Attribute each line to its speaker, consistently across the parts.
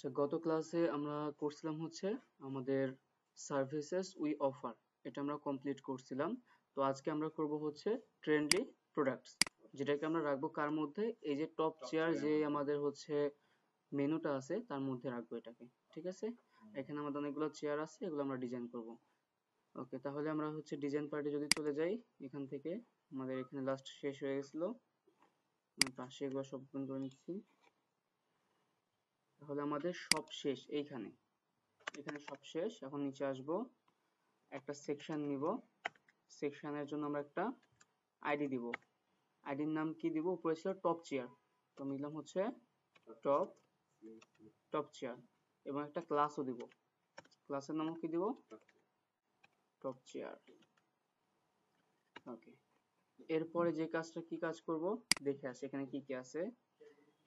Speaker 1: আচ্ছা, গত ক্লাসে আমরা করছিলাম হচ্ছে আমাদের সার্ভিসেস উই অফার, এটা আমরা কমপ্লিট করছিলাম। তো আজকে আমরা করব হচ্ছে ট্রেন্ডলি প্রোডাক্টস, যেটাকে আমরা রাখবো কার মধ্যে, এই যে টপ চেয়ার যে আমাদের হচ্ছে মেনুটা আছে তার মধ্যে রাখবো এটাকে। ঠিক আছে, এখানে আমাদের অনেকগুলো চেয়ার আছে, এগুলো আমরা ডিজাইন করব। ওকে, তাহলে আমরা হচ্ছে ডিজাইন পার্টে যদি চলে যাই, এখান থেকে আমাদের এখানে লাস্ট শেষ হয়ে গেছিল, আমি পাশে এগুলো সব ওপেন করে নিচ্ছি। তাহলে আমাদের সব শেষ এইখানে, এখানে সব শেষ। এখন নিচে আসব, একটা সেকশন নিব, সেকশনের জন্য আমরা একটা আইডি দিব। আইডির নাম কি দিব? উপরে ছিল টপ চেয়ার, তো আমি দিলাম হচ্ছে টপ টপ চেয়ার, এবং একটা ক্লাসও দিব। ক্লাসের নামও কি দিব? Top chair. ওকে, এরপরে যে কাজটা কি কাজ করব দেখে আসি এখানে কি কি আছে।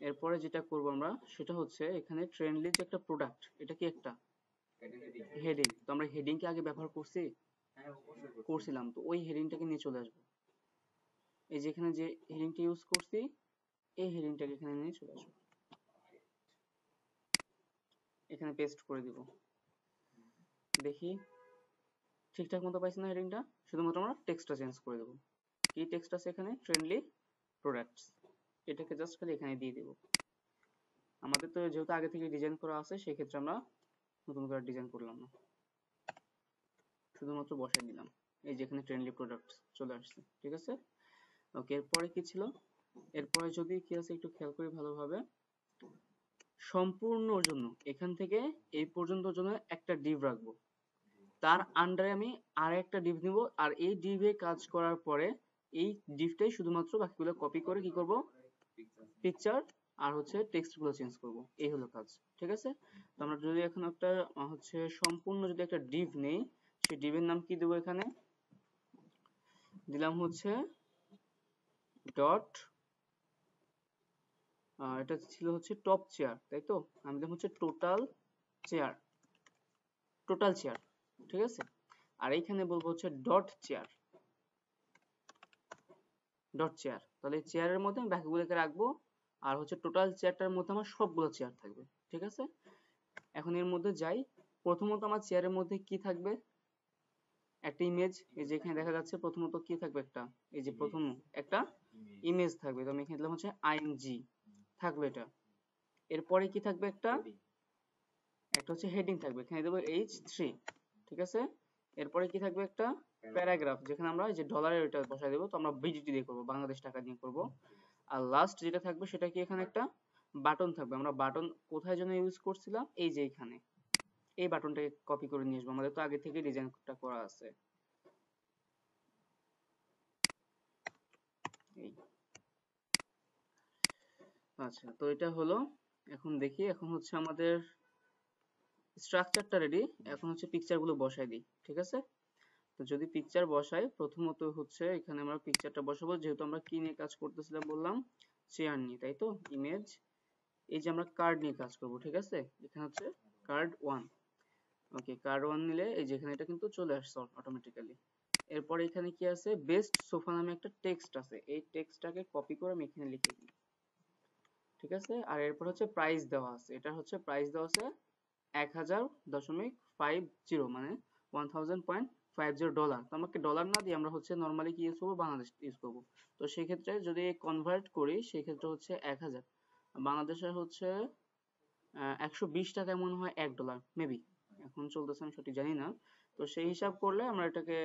Speaker 1: এরপরে যেটা করব আমরা সেটা হচ্ছে এখানে ট্রেন্ডলি যে একটা প্রোডাক্ট, এটা কি একটা হেডিং। তো আমরা হেডিং কে আগে ব্যবহার করছিলাম, তো ওই হেডিংটাকে নিয়ে চলে আসবো। এই যে এখানে যে হেডিংটা ইউজ করছি, এই হেডিংটাকে এখানে নিয়ে চলে আসবো, এখানে পেস্ট করে দিব। দেখি ঠিকঠাক মতো পাইছি না হেডিংটা? শুধুমাত্র আমরা টেক্সটটা চেঞ্জ করে দেবো। কি টেক্সট আছে এখানে? ট্রেন্ডলি প্রোডাক্টস, এটাকে জাস্ট খালি এখানে দিয়ে দেব। আমাদের তো যেহেতু আগে থেকে ডিজাইন করা আছে, সেক্ষেত্রে আমরা নতুন করে ডিজাইন করলাম না, শুধুমাত্র বসাই দিলাম। এই যে এখানে ট্রেন্ডলি প্রোডাক্টস চলে আসছে। ঠিক আছে, ওকে। এরপরে কি ছিল? এরপরে যদি কি আছে একটু খেয়াল করি ভালোভাবে। সম্পূর্ণ জন্য এখান থেকে এই পর্যন্ত জন্য একটা ডিভ রাখবো, তার আন্ডারে আমি আর একটা ডিভ নিব, আর এই ডিভে কাজ করার পরে এই ডিভটাই শুধুমাত্র বাকিগুলো কপি করে কি করব? পিকচার আর হচ্ছে টেক্সট গুলো চেঞ্জ করব। এই হলো কাজ। ঠিক আছে, তো আমরা যদি এখন একটা হচ্ছে সম্পূর্ণ যদি একটা ডিভ নেই, সেই ডিভের নাম কি দেবো? এখানে দিলাম হচ্ছে ডট, এটা ছিল হচ্ছে টপ চেয়ার, তাই তো? আমি দিলাম হচ্ছে টোটাল চেয়ার, টোটাল চেয়ার। ঠিক আছে, আর এইখানে বলবো হচ্ছে ডট চেয়ার, ডট চেয়ার। তাহলে চেয়ারের মধ্যে আমি বাকিগুলোকে রাখবো, আর হচ্ছে টোটাল চেয়ারটার মধ্যে আমার সবগুলো চেয়ার থাকবে। ঠিক আছে, এখন এর মধ্যে যাই। প্রথমত আমার চেয়ারের মধ্যে কি থাকবে? একটা ইমেজ। এই যে এখানে দেখা যাচ্ছে প্রথমত কি থাকবে? একটা, এই যে প্রথম একটা ইমেজ থাকবে, তো আমি এখানে দিলাম হচ্ছে আইএনজি, থাকলো এটা। এরপরে কি থাকবে? একটা একটা হচ্ছে হেডিং থাকবে, এখানে দেবো H3। ঠিক আছে, এরপরে কি থাকবে? একটা প্যারাগ্রাফ, যেখানে আমরা যে ডলারের ওইটা বসাই দেবো, তো আমরা বিজিটি দিয়ে করবো, বাংলাদেশ টাকা দিয়ে করবো। আর লাস্ট যেটা থাকবে সেটা কি? এখানে একটা বাটন থাকবে। আমরা বাটন কোথায় যেন ইউজ করছিলাম? এই যে এখানে, এই বাটনটাকে কপি করে নিয়ে আসবো, আমাদের তো আগে থেকে ডিজাইনটা করা আছে। এই, আচ্ছা, তো এটা হলো। এখন দেখি, এখন হচ্ছে আমাদের স্ট্রাকচারটা রেডি, এখন হচ্ছে পিকচার গুলো বসাই দিই। ঠিক আছে, তো যদি পিকচার বসাই, প্রথমত হচ্ছে এখানে আমরা পিকচারটা বসাবো, যেহেতু আমরা কি নিয়ে কাজ করতেছিলাম বললাম? চেয়ার নিয়ে, তাই তো? ইমেজ, এই যে আমরা কার্ড নিয়ে কাজ করব। ঠিক আছে, এখানে হচ্ছে কার্ড 1। ওকে, কার্ড 1 নিলে এই যে এখানে এটা কিন্তু চলে আসছে অটোমেটিক্যালি। এরপর এখানে কি আছে? বেস্ট সোফা নামে একটা টেক্সট আছে, এই টেক্সটটাকে কপি করে আমি এখানে লিখে দিই। ঠিক আছে, আর এরপর হচ্ছে প্রাইস দেওয়া আছে, এটা হচ্ছে প্রাইস দেওয়া আছে 1000.50, মানে 1000.50 ডলার। তো আমাকে ডলার না দিয়ে আমরা হচ্ছে নর্মালি কি ইউজ করবো? বাংলাদেশ ইউজ করবো। তো সেই ক্ষেত্রে যদি কনভার্ট করি, সেই ক্ষেত্রে হচ্ছে 1000 বাংলাদেশের হচ্ছে 120 টাকায় মনে হয় $1 মেবি, এখন চলতেছে আমি সঠিক জানি না। তো সেই হিসাব করলে আমরা এটাকে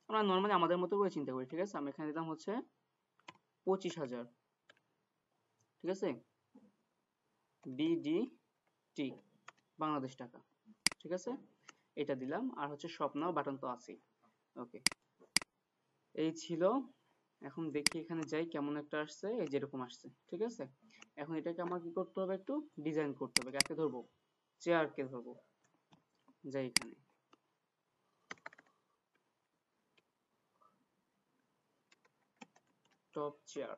Speaker 1: আমরা নর্মালি আমাদের মতো করে চিন্তা করি। ঠিক আছে, আমি এখানে দিলাম হচ্ছে 25,000। ঠিক আছে, BDT, বাংলাদেশ টাকা। ঠিক আছে, এটা দিলাম, আর হচ্ছে স্বপ্ন বাটন তো আছেই। ওকে, এই ছিল। এখন দেখি এখানে যাই কেমন একটা আসছে, এই যেরকম আসছে। ঠিক আছে, এখন এটাকে আমার কি করতে হবে? একটু ডিজাইন করতে হবে। কাকে ধরবো? চেয়ারকে ধরবো। যাই এখানে, টপ চেয়ার।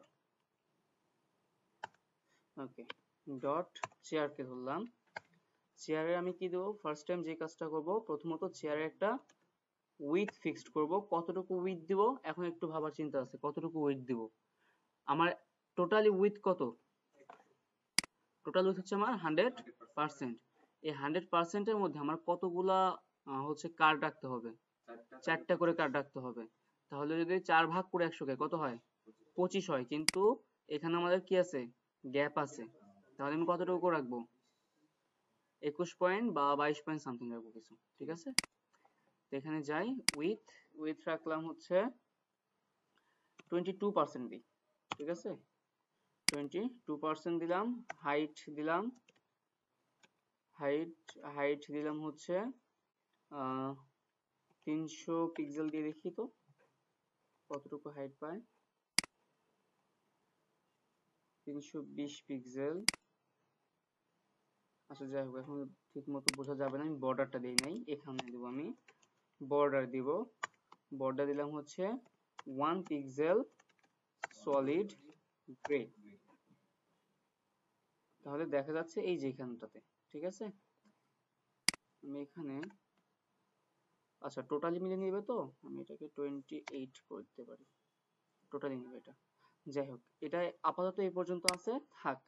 Speaker 1: ওকে, ডট চেয়ারকে ধরলাম। চেয়ারে আমি কি দেবো? ফার্স্ট টাইম যে কাজটা করব, প্রথমত চেয়ারে একটা উইথ ফিক্সড করব। কতটুকু উইথ দিব? এখন একটু ভাবার চিন্তা আছে, কতটুকু উইথ দিব। আমার টোটালি উইথ কত? টোটাল উইথ হচ্ছে আমার 100%। এই 100% এর মধ্যে আমার কতগুলা হচ্ছে কার্ড রাখতে হবে? 4টা করে কার্ড রাখতে হবে। তাহলে যদি 4 ভাগ করে 100 কে কত হয়? 25 হয়, কিন্তু এখানে আমাদের কি আছে? গ্যাপ আছে। তাহলে আমি কতটুকু রাখবো? 21 পয়েন্ট বা 22 পয়েন্ট সামথিং রাখবো কিছু, ঠিক আছে? তো এখানে যাই, উইথ রাখলাম হচ্ছে 22% দিই, ঠিক আছে? 22% দিলাম। হাইট দিলাম, হাইট দিলাম হচ্ছে 300 পিক্সেল দিয়ে দেখি তো কতটুকু হাইট পায়। 320 পিক্সেল। আচ্ছা যাই হোক, এখন ঠিক মতো বোঝা যাবে না, আমি বর্ডারটা দিই নাই, এখানে দেবো আমি বর্ডার দিব। বর্ডার দিলাম হচ্ছে 1 পিক্সেল সলিড গ্রে। তাহলে দেখা যাচ্ছে এই যে এখানটাতে, ঠিক আছে? আমি এখানে, আচ্ছা টোটালি মিলে নিবে তো আমি এটাকে 28 করে দিতে পারি, টোটালি নিবে এটা। যাই হোক, এটা আপাতত এই পর্যন্ত আছে, থাক।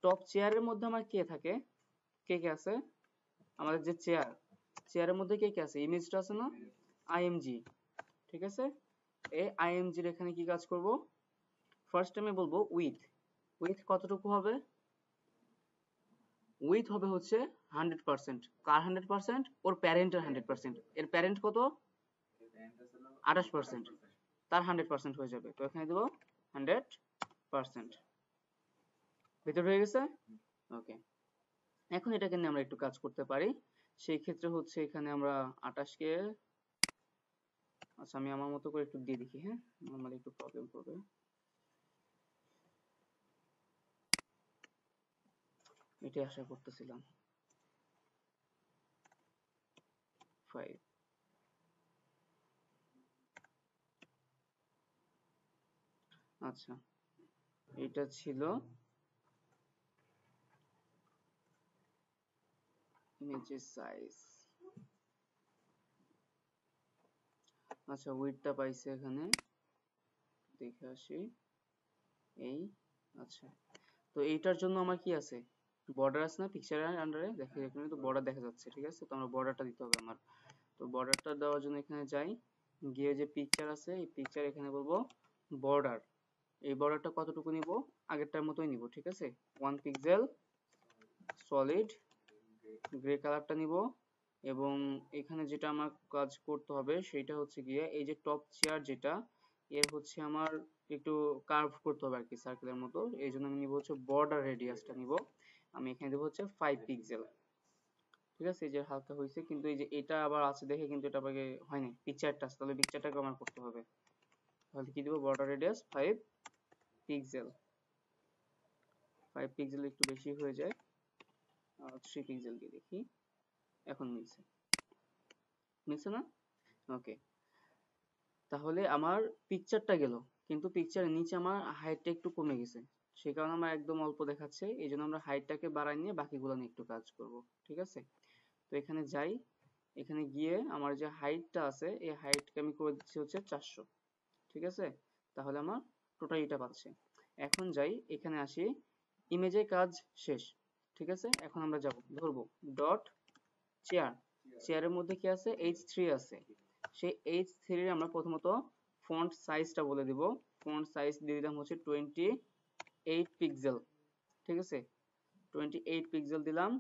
Speaker 1: টপ চেয়ারের মধ্যে আমার কে থাকে? কে কে আছে? আমাদের যে চেয়ারের মধ্যে কে কে আছে? ইমেজটা আছে না, আইএমজি, ঠিক আছে? এই আইএমজির এখানে কি কাজ করব? ফার্স্ট আমি বলবো উইথ কতটুকু হবে? উইথ হবে হচ্ছে 100%। কার 100%? ওর প্যারেন্টের 100%। এর প্যারেন্ট কত? 28%। তার 100% হয়ে যাবে, তো এখানে দেবো 100%। ভিতর হয়ে গেছে? ওকে, এখন এটাকে নিয়ে আমরা একটু কাজ করতে পারি। সেই ক্ষেত্রে হচ্ছে এখানে আমরা 28 কে, আচ্ছা আমি আমার মতো করে একটু দিয়ে দেখি, হ্যাঁ, নরমালি একটু প্রবলেম করবে। এটাই আশা করতেছিলাম। 5, আচ্ছা এটা ছিল ইমেজের সাইজ। আচ্ছা উইডথটা পাইছে এখানে, দেখে আসি এই, আচ্ছা তো এইটার জন্য আমার কি আছে? বর্ডার আছে না পিকচারের আন্ডারে? দেখে এখানে তো বর্ডার দেখা যাচ্ছে, ঠিক আছে? তো আমার বর্ডারটা দিতে হবে আমার। তো বর্ডারটা দেওয়ার জন্য এখানে যাই, গিয়ে যে পিকচার আছে এই পিকচার এখানে বলবো বর্ডার। এই বর্ডারটা কতটুকু নিব? আগেরটার মতোই নিব, ঠিক আছে? 1 পিক্সেল সলিড গ্রে কালারটা নিব। এবং এখানে যেটা আমার কাজ করতে হবে সেটা হচ্ছে গিয়ে এই যে টপ চেয়ার যেটা, এর হচ্ছে আমার একটু কার্ভ করতে হবে আর কি, সার্কেলের মতো। এই জন্য আমি নিব হচ্ছে বর্ডার রেডিয়াসটা নিব, আমি এখানে দেবো হচ্ছে 5 পিক্সেল, ঠিক আছে? এই যে হালকা হয়েছে, কিন্তু এই যে এটা আবার আছে দেখে কিন্তু এটা আবার হয়নি, পিকচারটা আছে, তাহলে পিকচারটাকে আমার করতে হবে। তাহলে কি দিব? Border radius 5 pixel. 5 পিক্সেল একটু বেশি হয়ে যায়, 3 পিক্সেল দিয়ে দেখি, এখন মিলছে, মিলছে না? ওকে, তাহলে আমার পিকচারটা গেল, কিন্তু পিকচারের নিচে আমার হাইটটা একটু কমে গেছে, সেই কারণে আমার একদম অল্প দেখাচ্ছে। এই জন্য আমরা হাইটটাকে বাড়াই নিয়ে বাকিগুলো নিয়ে একটু কাজ করব, ঠিক আছে? তো এখানে যাই, এখানে গিয়ে আমার যে হাইটটা আছে এই হাইটকে আমি করে দিচ্ছি হচ্ছে 400, ঠিক আছে? তাহলে আমার টোটাল এটা পাচ্ছে। এখন যাই, এখানে আসি, ইমেজের কাজ শেষ, ঠিক আছে? এখন আমরা যাব, ধরবো ডট চেয়ার, চেয়ারের মধ্যে কি আছে? H3 আছে। সেই H3 এর আমরা প্রথমত ফন্ট সাইজটা বলে দিব। ফন্ট সাইজ দিয়ে দিলাম হচ্ছে 28 পিক্সেল, ঠিক আছে? 28 পিক্সেল দিলাম।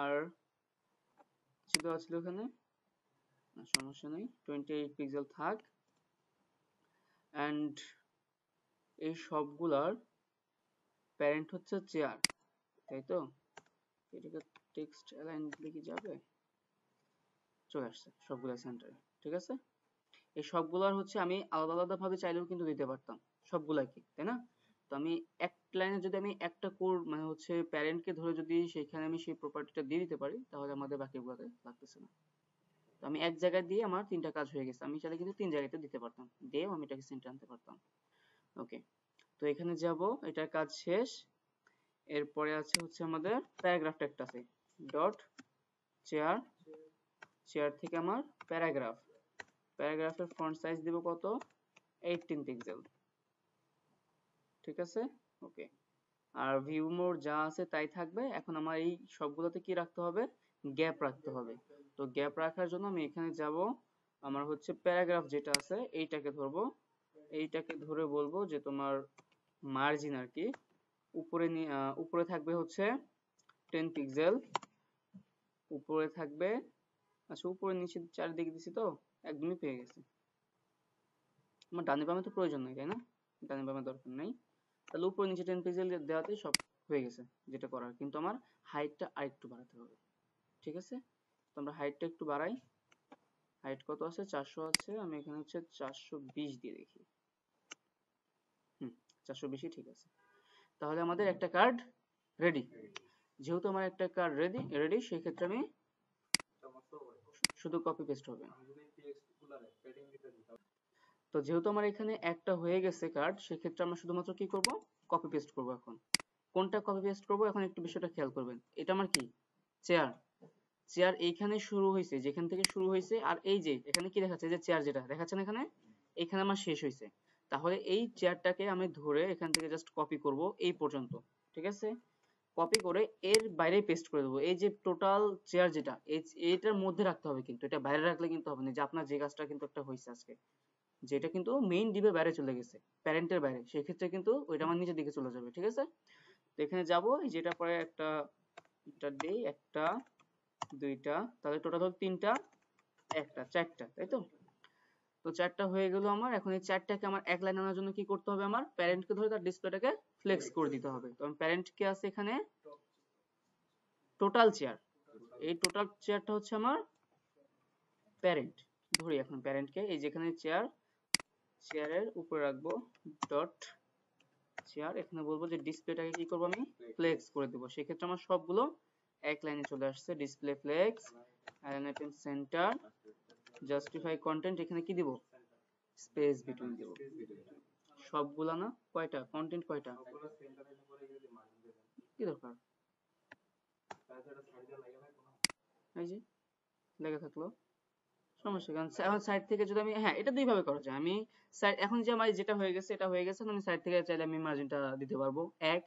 Speaker 1: আর কিছু দেওয়া ছিল এখানে, সমস্যা নেই, 28 পিক্সেল থাক। অ্যান্ড এই সবগুলার প্যারেন্ট হচ্ছে চেয়ার, তাই তো? এটাকে টেক্সট অ্যালাইন দিলে কি যাবে? চলে আসছে সবগুলা সেন্টারে, ঠিক আছে? এই সবগুলার হচ্ছে আমি আলাদা আলাদা ভাবে চাইলেও কিন্তু দিতে পারতাম সবগুলাকে, তাই না? তো আমি এক লাইনে যদি আমি একটা কোড মানে হচ্ছে প্যারেন্টকে ধরে যদি সেখানে আমি সেই প্রপার্টিটা দিয়ে দিতে পারি, তাহলে আমাদের বাকিগুলোতে লাগতেছে না। তো আমি এক জায়গায় দিয়ে আমার 3টা কাজ হয়ে গেছে, আমি চাইলে কিন্তু 3 জায়গাতে দিতে পারতাম, দিয়েও আমি এটাকে সেন্টার আনতে পারতাম। ওকে, তো এখানে যাব, এটার কাজ শেষ। এরপরে আছে হচ্ছে আমাদের প্যারাগ্রাফ একটা আছে, ডট চেয়ার, চেয়ার থেকে আমার প্যারাগ্রাফ, প্যারাগ্রাফের ফন্ট সাইজ দিব কত? 18 পিক্সেল, ঠিক আছে? ওকে, আর ভিউ মোড যা আছে তাই থাকবে। এখন আমার এই সবগুলোতে কি রাখতে হবে, গ্যাপ রাখতে হবে। তো গ্যাপ রাখার জন্য আমি এখানে যাব, আমার হচ্ছে প্যারাগ্রাফ যেটা আছে এইটাকে ধরবো, এইটাকে ধরে বলবো যে তোমার মার্জিন আর কি, উপরে থাকবে হচ্ছে 10 পিক্সেল, উপরে থাকবে, আচ্ছা উপরে নিচে চারিদিকে দিছি তো একদমই পেয়ে গেছে। আমার ডানে বামে তো প্রয়োজন নেই তাই না, ডানে বামে দরকার নেই, তাহলে উপরে নিচে 10 পিক্সেল দেওয়াতেই সব হয়ে গেছে যেটা করার। কিন্তু আমার হাইটটা আরেকটু বাড়াতে হবে, ঠিক আছে? তো আমরা হাইটটা একটু বাড়াই। হাইট কত আছে, 400 আছে, আমি এখানে হচ্ছে 420 দিয়ে দেখি। 420ই ঠিক আছে। তাহলে আমাদের একটা কার্ড রেডি। যেহেতু আমার একটা কার্ড রেডি সেই ক্ষেত্রে আমি শুধু কপি পেস্ট হবে। তো যেহেতু আমার এখানে একটা হয়ে গেছে কার্ড, সেক্ষেত্রে আমরা শুধুমাত্র কি করব, কপি পেস্ট করব। এখন কোনটা কপি পেস্ট করব, এখন একটু বিষয়টা খেয়াল করবেন। এটা আমার কি, চেয়ার। চেয়ার এইখানে শুরু হয়েছে, যেখান থেকে শুরু হয়েছে, আর এই যে এখানে কি দেখাচ্ছে, যে চেয়ার যেটা দেখাচ্ছে না এখানে, এখানে আমার শেষ হয়েছে। তাহলে এই চেয়ারটাকে আমি ধরে এখান থেকে জাস্ট কপি করব এই পর্যন্ত, ঠিক আছে? কপি করে এর বাইরে পেস্ট করে দেবো। এই যে টোটাল চেয়ার যেটা, এইটার মধ্যে রাখতে হবে, কিন্তু এটা বাইরে রাখলে কিন্তু হবে না। যে আপনার যে কাজটা কিন্তু একটা হয়েছে আজকে, যেটা কিন্তু মেইন ডিবের বাইরে চলে গেছে, প্যারেন্টের বাইরে, সেক্ষেত্রে কিন্তু ওইটা আমার নিচের দিকে চলে যাবে, ঠিক আছে? তো এখানে যাবো, যেটা পরে একটা দেই, একটা দুইটা, তাহলে টোটাল হলো তিনটা, একটা, চারটা, তাই তো? তো চারটা হয়ে গেল আমার। এখন এই চারটাকে আমার এক লাইন আনার জন্য কি করতে হবে, আমার প্যারেন্টকে ধরে তার ডিসপ্লেটাকে ফ্লেক্স করে দিতে হবে। তো আমি প্যারেন্ট কে আছে এখানে, টোটাল চেয়ার, এই টোটাল চেয়ারটা হচ্ছে আমার প্যারেন্ট। ধরি এখন প্যারেন্টকে, এই যেখানে চেয়ার, চেয়ারের উপরে রাখবো ডট চেয়ার, এখানে বলবো যে ডিসপ্লেটাকে কি করবো, আমি ফ্লেক্স করে দেবো। সেক্ষেত্রে আমার সবগুলো এক লাইনে চলে আসছে, display flex, align centre, justify content, এখানে কি দিব, স্পেস বিটুইন দিব। সবগুলা না, কয়টা কন্টেন্ট, কয়টা, কি দরকার, এই যে লেগে থাকলো, সমস্যা, কারণ এখন সাইড থেকে যদি আমি, হ্যাঁ এটা দুইভাবে করা যায়। আমি সাইড, এখন যে আমার যেটা হয়ে গেছে এটা হয়ে গেছে, আমি সাইড থেকে চাইলে আমি মার্জিনটা দিতে পারবো এক।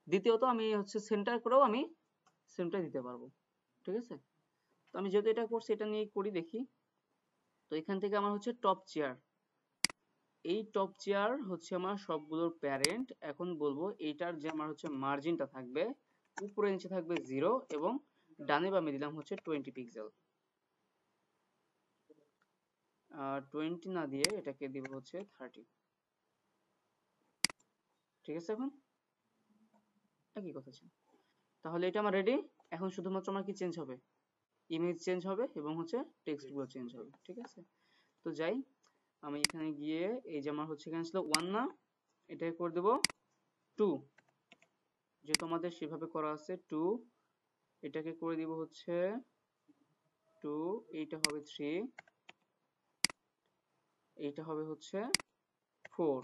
Speaker 1: দ্বিতীয়ত আমি হচ্ছে সেন্টার করেও আমি সেন্টার দিতে পারবো, ঠিক আছে? তো আমি যেহেতু এটা করছি, এটা নিয়ে করি দেখি। তো এখান থেকে আমার হচ্ছে টপ চেয়ার, এই টপ চেয়ার হচ্ছে আমার সবগুলোর প্যারেন্ট। এখন বলবো এইটার যে আমার হচ্ছে মার্জিনটা থাকবে, উপরে নিচে থাকবে 0 এবং ডানে বামে দিলাম হচ্ছে 20 পিক্সেল। 20 না দিয়ে এটাকে দিব হচ্ছে 30, ঠিক আছে? এখন একই কথা ছিল। তাহলে এটা আমার রেডি। এখন শুধুমাত্র আমার কি চেঞ্জ হবে, ইমেজ চেঞ্জ হবে এবং হচ্ছে টেক্সট গুলো চেঞ্জ হবে, ঠিক আছে? তো যাই, আমি এখানে গিয়ে, এই যে আমার হচ্ছে এখানে ছিল 1 না, এটাকে করে দেব 2, যেহেতু আমাদের সেভাবে করা আছে 2, এটাকে করে দিব হচ্ছে 2, এইটা হবে 3, এইটা হবে হচ্ছে 4,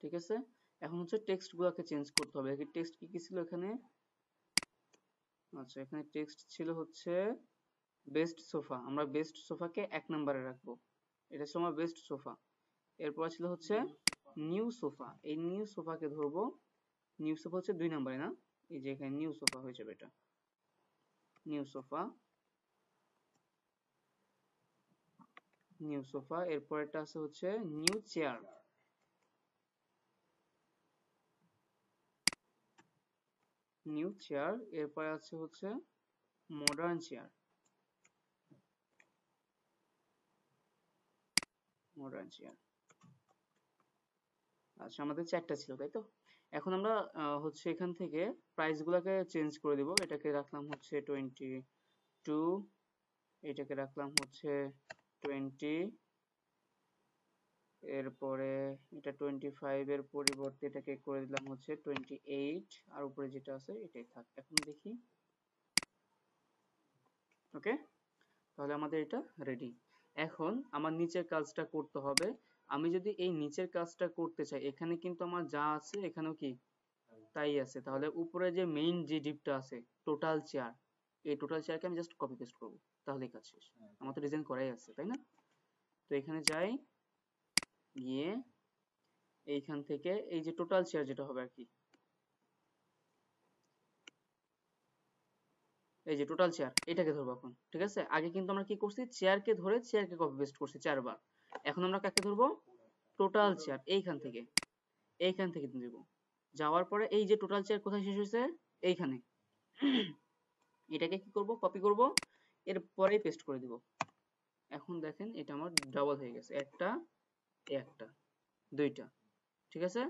Speaker 1: ঠিক আছে? এখন হচ্ছে টেক্সট গুলোকে চেঞ্জ করতে হবে। টেক্সট কি কি ছিল এখানে, আচ্ছা এখানে টেক্সট ছিল হচ্ছে বেস্ট সোফা, আমরা বেস্ট সোফাকে 1 নম্বরে রাখবো, এটা হচ্ছে আমার বেস্ট সোফা। এরপর ছিল হচ্ছে নিউ সোফা, এই নিউ সোফাকে ধরবো, নিউ সোফা হচ্ছে 2 নম্বরে না, এই যে এখানে নিউ সোফা হয়ে যাবে, এটা নিউ সোফা, নিউ সোফা। এরপর এটা আছে হচ্ছে নিউ চেয়ার, নিউ চেয়ার। এরপর আছে হচ্ছে মডার্ন চেয়ার, মডার্ন চেয়ার। আচ্ছা আমাদের 4টা ছিল তাই তো। এখন আমরা হচ্ছে এখান থেকে প্রাইস গুলাকে চেঞ্জ করে দিব। এটাকে রাখলাম হচ্ছে 22, এটাকে রাখলাম হচ্ছে 20, এরপরে এটা 25 এর পরিবর্তে এটাকে করে দিলাম হচ্ছে 28, আর উপরে যেটা আছে এটাই থাক। এখন দেখি, ওকে, তাহলে আমাদের এটা রেডি। এখন আমার নিচের কাজটা করতে হবে। আমি যদি এই নিচের কাজটা করতে চাই, এখানে কিন্তু আমার যা আছে এখানেও কি তাই আছে। তাহলে উপরে যে মেইন যে ডিপটা আছে টোটাল চেয়ার, এই টোটাল চেয়ারকে আমি জাস্ট কপি পেস্ট করব, তাহলেই কাজ শেষ। আমার তো ডিজাইন করাই আছে তাই না? তো এখানে যাই, গিয়ে এইখান থেকে এই যে টোটাল চেয়ার যেটা হবে আর কি, এই যে টোটাল চেয়ার এটাকে ধরবো এখন। ঠিক আছে, আগে কিন্তু আমরা কি করছি, চেয়ারকে ধরে চেয়ারকে কপি পেস্ট করছি 4 বার। এখন আমরা কাকে ধরবো, টোটাল চেয়ার, এইখান থেকে দিব। যাওয়ার পরে এই যে টোটাল চেয়ার কোথায় শেষ হয়েছে, এইখানে। এটাকে কি করব, কপি করব, এর পরে পেস্ট করে দিব। এখন দেখেন এটা আমার ডাবল হয়ে গেছে, একটা একটা দুইটা। ঠিক আছে,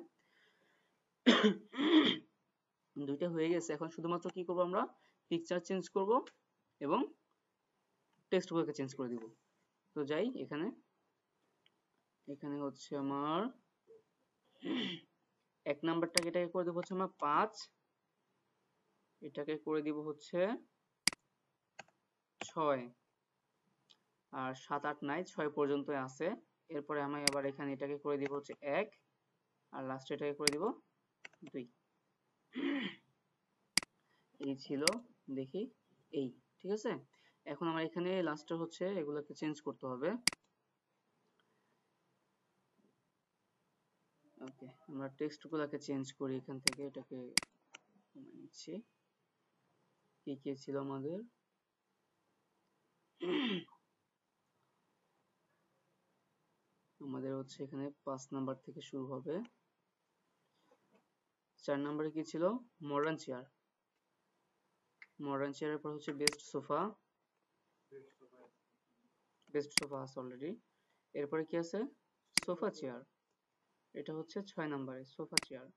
Speaker 1: দুইটা হয়ে গেছে। এখন শুধুমাত্র কি করব, আমরা পিকচার চেঞ্জ করব এবং টেক্সটগুলোকে চেঞ্জ করে দিব। তো যাই এখানে, এখানে হচ্ছে আমার 1 নাম্বারটাকে এটাকে করে দেব হচ্ছে আমার 5, এটাকে করে দিব হচ্ছে 6, আর 7 8 নাই, 6 পর্যন্তই আছে। এরপরে আমি আবার এখানে এটাকে করে দিব হচ্ছে 1, আর লাস্টে এটাকে করে দিব 2। এই ছিল, দেখি এই। ঠিক আছে, এখন আমার এখানে লাস্টে হচ্ছে এগুলোকে চেঞ্জ করতে হবে। ওকে, আমরা টেক্সটগুলোকে চেঞ্জ করি এখান থেকে, এটাকে কমিয়ে নিচ্ছি। কি কি ছিল আমাদের, আমাদের হচ্ছে এখানে 5 নাম্বার থেকে শুরু হবে। 4 নাম্বারে কি ছিল, মডার্ন চেয়ার, মডার্ন চেয়ারের পর হচ্ছে বেস্ট সোফা, বেস্ট সোফা আছে অলরেডি। এরপরে কি আছে, সোফা চেয়ার, এটা হচ্ছে 6 নাম্বারে সোফা চেয়ার।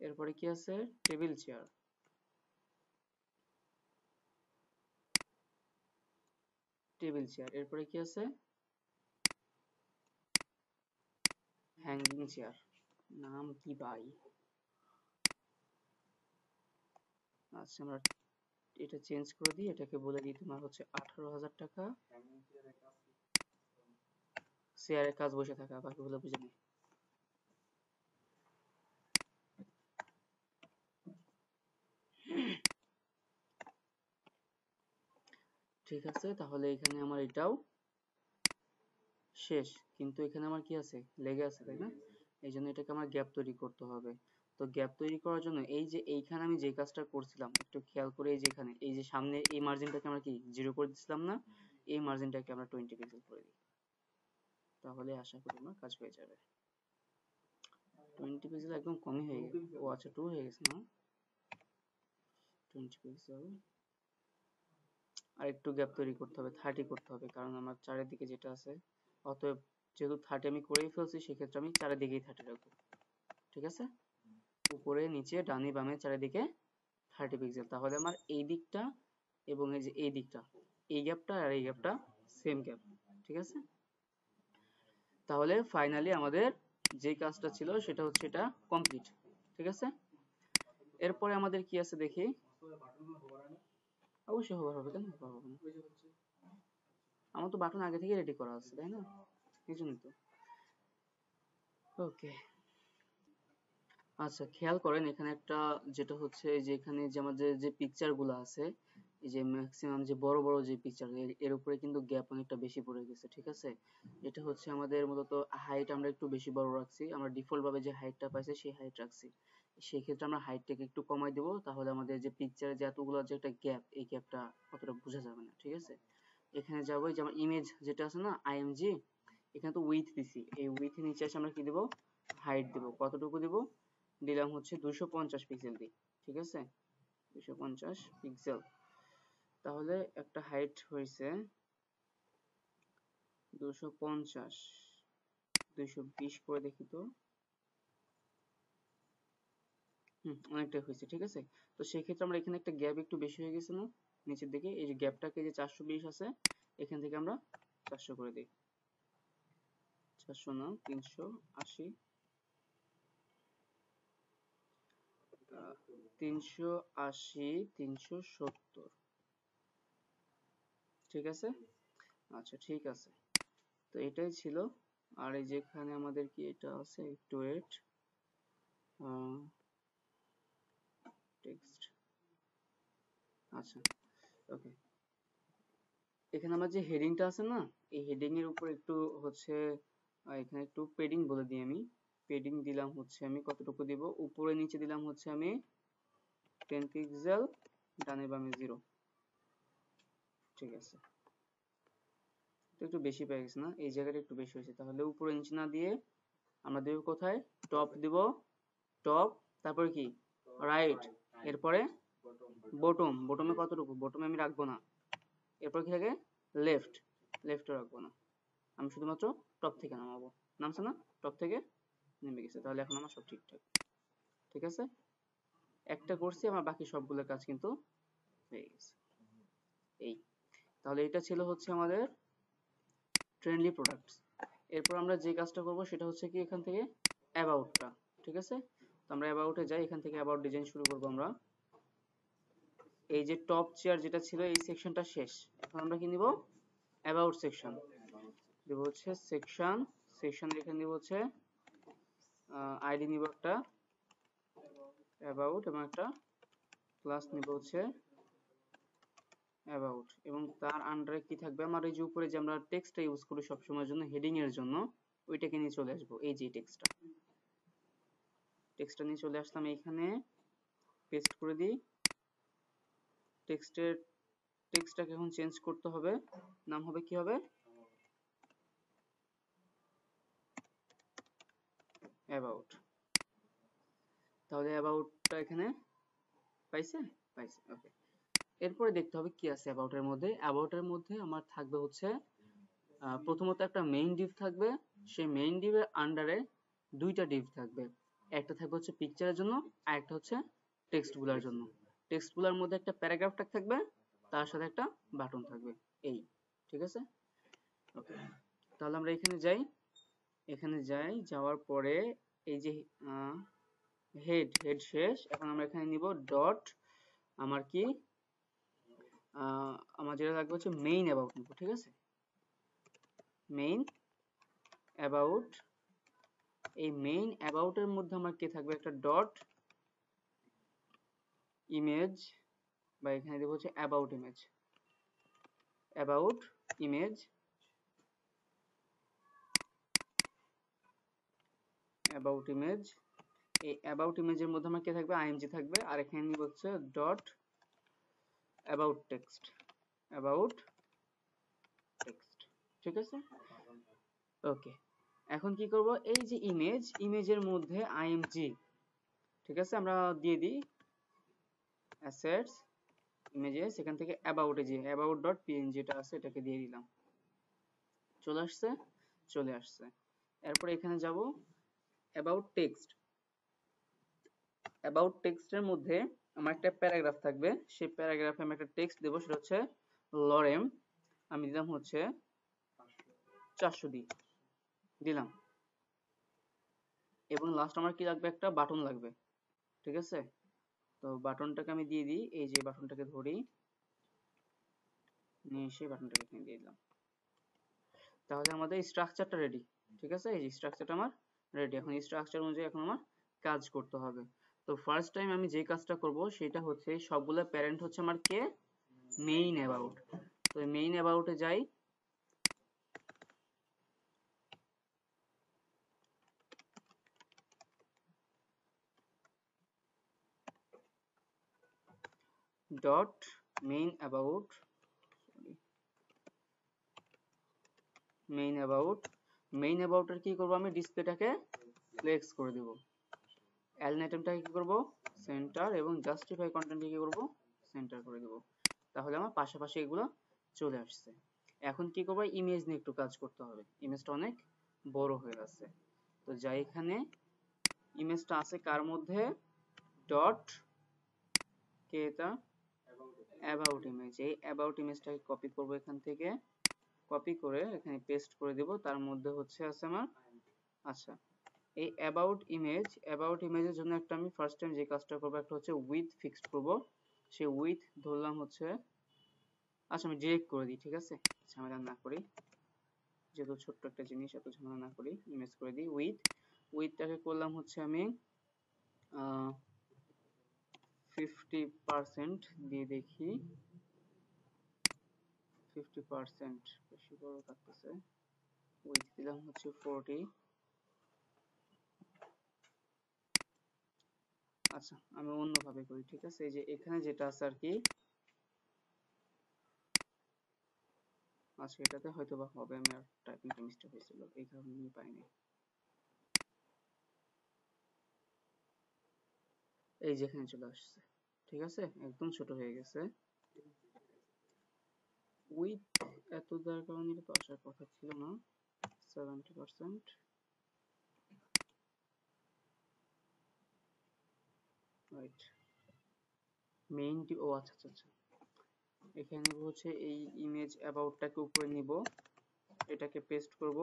Speaker 1: এরপরে কি আছে, টেবিল চেয়ার, টেবিল চেয়ার। এরপরে কি আছে, হ্যাঙ্গিং চেয়ার, নাম কি ভাই। আচ্ছা, আমরা এটা চেঞ্জ করে দিই, এটাকে বলে দিই তোমার হচ্ছে 18,000 টাকা। চেয়ারের কাজ বসে থাকা, বাকিগুলো বুঝে নিই। ঠিক আছে, তাহলে এখানে আমার এটাও শেষ, কিন্তু এখানে আমার কি আছে, লেগে আছে, তাই না? এই জন্য এটাকে আমার গ্যাপ তৈরি করতে হবে। তো গ্যাপ তৈরি করার জন্য এই যে এইখানে আমি যে কাজটা করছিলাম একটু খেয়াল করে, এই যে এখানে এই যে সামনে এই মার্জিনটাকে আমরা কি 0 করে দিছিলাম না, এই মার্জিনটাকে আমরা 20 পিক্সেল করে দিই, তাহলে আশা করি আমার কাজ হয়ে যাবে। 20 পিক্সেল একদম কমই হয়ে গেছে, ও আচ্ছা 2 হয়ে গেছে না, 20 পিক্সেল। আর একটু গ্যাপ তৈরি করতে হবে, 30 করতে হবে, কারণ আমার চারিদিকে যেটা আছে, অতএব যেহেতু 30 আমি করেই ফেলছি, সেক্ষেত্রে আমি চারিদিকেই 30 রাখবো। ঠিক আছে, উপরে নিচে ডানে বামে চারিদিকে 30 পিক্সেল, তাহলে আমার এই দিকটা এবং এই যে এই দিকটা, এই গ্যাপটা আর এই গ্যাপটা সেম গ্যাপ। ঠিক আছে, তাহলে ফাইনালি আমাদের যে কাজটা ছিল সেটা হচ্ছে এটা কমপ্লিট। ঠিক আছে, এরপরে আমাদের কি আছে দেখি, অবশ্যই হোভার হবে, কেন হোভার হবে না, আমার তো বাটন আগে থেকে রেডি করা আছে, তাই না, এই জন্যই তো। ওকে, আচ্ছা খেয়াল করেন এখানে একটা যেটা হচ্ছে, যে এখানে যে আমাদের যে পিকচার গুলো আছে, এই যে ম্যাক্সিমাম যে বড় বড় যে পিকচার, এর উপরে কিন্তু গ্যাপ অনেকটা বেশি পড়ে গেছে। ঠিক আছে, এটা হচ্ছে আমাদের মূলত হাইট আমরা একটু বেশি বড় রাখছি, আমরা ডিফল্ট ভাবে যে হাইটটা পাইছে সেই হাইট রাখছি। সেই ক্ষেত্রে আমরা হাইটটাকে একটু কমাই দেবো, তাহলে আমাদের যে পিকচারে যে এতগুলো যে একটা গ্যাপ, এই গ্যাপটা অতটা বোঝা যাবে না। ঠিক আছে, এখানে যাবো, যে আমার ইমেজ যেটা আছে না আইএমজি, এখানে তো উইথ দিছি, এই উইথ নিচে এসে আমরা কি দেবো, হাইট দেব। কতটুকু দেব, দিলাম হচ্ছে 250 পিক্সেল দিই। ঠিক আছে, 250 পিক্সেল, তাহলে একটা হাইট হয়েছে 250, 220 করে দেখি তো, অনেকটা হয়েছে। ঠিক আছে, তো সেক্ষেত্রে আমরা এখানে একটা গ্যাপ একটু বেশি হয়ে গেছে না নিচের দিকে, এই যে গ্যাপটাকে যে 420 আছে, এখান থেকে আমরা 400 করে দিই, 400 না 380, 380, 370। ঠিক আছে, আচ্ছা ঠিক আছে, তো এটাই ছিল। আর এই যেখানে আমাদের কি এটা আছে, একটু ওয়েট, টেক্সট, আচ্ছা ওকে, এখানে আমার যে হেডিংটা আছে না, এই হেডিং এর উপর একটু হচ্ছে এখানে একটু পেডিং বলে দিই আমি। পেডিং দিলাম হচ্ছে আমি কতটুকু দিব, উপরে নিচে দিলাম হচ্ছে আমি 10 পিক্সেল, ডানে বামে 0। ঠিক আছে, একটু বেশি পেয়ে গেছে না, এই জায়গাটা একটু বেশি হয়েছে। তাহলে উপরে নিচে না দিয়ে আমরা দেব কোথায়, টপ দিব, টপ, তারপরে কি রাইট, এরপরে বটম, বটমে কতটুকু, বটমে আমি রাখবো না। এরপর কি থাকে, লেফট, লেফটে রাখবো না, আমি শুধুমাত্র টপ থেকে নামাবো। নামছে না, টপ থেকে নেমে গেছে, তাহলে এখন আমার সব ঠিকঠাক। ঠিক আছে, একটা করছি, আমার বাকি সবগুলো কাজ কিন্তু হয়ে গেছে। এই, তাহলে এটা ছিল হচ্ছে আমাদের ট্রেন্ডলি প্রোডাক্টস। এরপর আমরা যে কাজটা করব সেটা হচ্ছে কি, এখান থেকে অ্যাবাউটটা। ঠিক আছে, তো আমরা অ্যাবাউটে যাই, এখান থেকে অ্যাবাউট ডিজাইন শুরু করব আমরা। এই যে টপ চেয়ার যেটা ছিল এই সেকশনটা শেষ, এখন আমরা কি নিব, অ্যাবাউট সেকশন দেব হচ্ছে সেকশন, সেকশন এখানে দিব হচ্ছে আইডি নিব একটা অ্যাবাউট, এবং একটা ক্লাস নিব হচ্ছে অ্যাবাউট, এবং তার আন্ডারে কি থাকবে, আমার এই যে উপরে যে আমরা টেক্সটটা ইউজ করি সবসময়ের জন্য হেডিং এর জন্য, ওইটাকে নিয়ে চলে আসবো। এই যে টেক্সটটা নিয়ে চলে আসলাম, এইখানে পেস্ট করে দিই। টেক্সটটাকে এখন চেঞ্জ করতে হবে, নাম হবে কি হবে, অ্যাবাউট। তাহলে অ্যাবাউটটা এখানে পাইছে, পাইছে, ওকে। এরপরে দেখতে হবে কি আছে অ্যাবাউটের মধ্যে। অ্যাবাউটের মধ্যে আমার থাকবে হচ্ছে প্রথমত একটা মেইন ডিভ থাকবে, সেই মেইন ডিভের আন্ডারে দুইটা ডিভ থাকবে, একটা থাকবে হচ্ছে পিকচারের জন্য, আর একটা হচ্ছে টেক্সটগুলোর জন্য। টেক্সটগুলোর মধ্যে একটা প্যারাগ্রাফ ট্যাগ থাকবে, তার সাথে একটা বাটন থাকবে, এই। ঠিক আছে, ওকে। তাহলে আমরা এখানে যাই, এখানে যাই, যাওয়ার পরে এই যে হেড, হেড শেষ, এখন আমরা এখানে নিব ডট, আমার কি আমার যেটা লাগবে হচ্ছে মেইন অ্যাবাউট নিব। ঠিক আছে, মেইন অ্যাবাউট, এই মেইন অ্যাবাউটের মধ্যে আমার কি থাকবে, একটা ডট ইমেজ, বা এখানে দেব হচ্ছে about image, about image, about image. এই অ্যাবাউট ইমেজের মধ্যে আমার কি থাকবে, আইএমজি থাকবে, আর এখানে নিব হচ্ছে dot about text, about text. ঠিক আছে, ওকে। এখন কি করব, এই যে ইমেজ, ইমেজের মধ্যে আইএমজি, ঠিক আছে, আমরা দিয়ে দিই অ্যাসেটস ইমেজেস, এখান থেকে অ্যাবাউটে যে অ্যাবাউট ডট পিএনজি টা আছে এটাকে দিয়ে দিলাম, চলে আসছে, চলে আসছে। এরপর এখানে যাব অ্যাবাউট টেক্সট, অ্যাবাউট টেক্সটের মধ্যে আমার একটা প্যারাগ্রাফ থাকবে, সেই প্যারাগ্রাফে আমি একটা টেক্সট দেবো, সেটা হচ্ছে লরেম, আমি দিলাম হচ্ছে 400 দিলাম, এবং লাস্ট আমার কি লাগবে, একটা বাটন লাগবে। ঠিক আছে, তো বাটনটাকে আমি দিয়ে দিই, এই যে বাটনটাকে ধরি, নিয়ে এসে বাটনটাকে এখানে দিয়ে দিলাম। তাহলে আমাদের স্ট্রাকচারটা রেডি। ঠিক আছে, এই যে স্ট্রাকচারটা আমার রেডি, এখন এই স্ট্রাকচার অনুযায়ী এখন আমার কাজ করতে হবে। তো ফার্স্ট টাইম আমি যে কাজটা করব সেটা হচ্ছে, সবগুলো প্যারেন্ট হচ্ছে আমার কে, মেইন অ্যাবাউট। তো মেইন অ্যাবাউটে যাই, dot main about, main about, main অ্যাবাউটের কি করব, আমি ডিসপ্লেটাকে ফ্লেক্স করে দেব, অ্যালাইন আইটেমটাকে কি করব, সেন্টার, এবং জাস্টিফাই কন্টেন্টকে কি করব, সেন্টার করে দেব। তাহলে আমার পাশাপাশি এগুলো চলে আসছে। এখন কি করব, ইমেজ নিয়ে একটু কাজ করতে হবে, ইমেজটা অনেক বড় হয়ে গেছে। তো যাই, এখানে ইমেজটা আছে কার মধ্যে, ডট কে এটা, অ্যাবাউট ইমেজ, এই অ্যাবাউট ইমেজটাকে কপি করব, এখান থেকে কপি করে এখানে পেস্ট করে দেব, তার মধ্যে হচ্ছে আছে আমার, আচ্ছা, এই অ্যাবাউট ইমেজ, অ্যাবাউট ইমেজের জন্য একটা আমি ফার্স্ট টাইম যে কাজটা করব, একটা হচ্ছে উইথ ফিক্সড করব, সেই উইথ ধরলাম হচ্ছে, আচ্ছা আমি ডিরেক্ট করে দিই, ঠিক আছে, ঝামেলা না করি, যেহেতু ছোট্ট একটা জিনিস, এত ঝামেলা না করি, ইমেজ করে দিই উইথ, উইথটাকে করলাম হচ্ছে আমি 50% দিয়ে দেখি, 50% বেশি বড় থাকতেছে, উইথ দিলাম হচ্ছে 40। আচ্ছা আমি অন্যভাবে করি, ঠিক আছে। এই যে এখানে যেটা আছে আর কি, আচ্ছা এটাতে হয়তো বা হবে, আমি আর টাইপিংটা মিস্টেক হয়েছিল এই কারণে আমি পাইনি। এই যেখানে চলে আসছে, ঠিক আছে, একদম ছোট হয়ে গেছে। উইথ এত দেওয়ার কারণে এটা তো আসার কথা ছিল না। 70%, রাইট। মেইন ও আচ্ছা আচ্ছা আচ্ছা, এখানে নেব হচ্ছে এই ইমেজ অ্যাবাউটটাকে উপরে নিব, এটাকে পেস্ট করব।